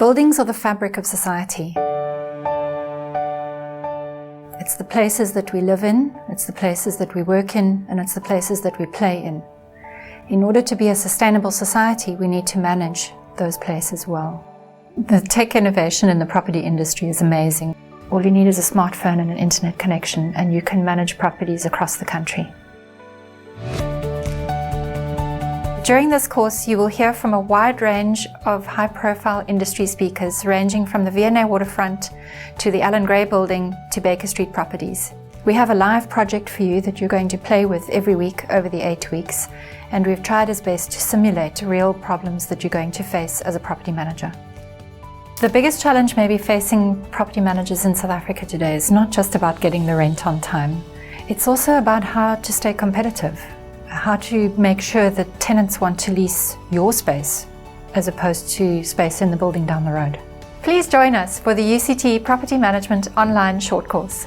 Buildings are the fabric of society. It's the places that we live in, it's the places that we work in, and it's the places that we play in. In order to be a sustainable society, we need to manage those places well. The tech innovation in the property industry is amazing. All you need is a smartphone and an internet connection, and you can manage properties across the country. During this course, you will hear from a wide range of high-profile industry speakers, ranging from the V&A Waterfront to the Alan Gray Building to Baker Street Properties. We have a live project for you that you're going to play with every week over the 8 weeks, and we've tried as best to simulate real problems that you're going to face as a property manager. The biggest challenge maybe facing property managers in South Africa today is not just about getting the rent on time. It's also about how to stay competitive, how to make sure that tenants want to lease your space as opposed to space in the building down the road. Please join us for the UCT Property Management online short course.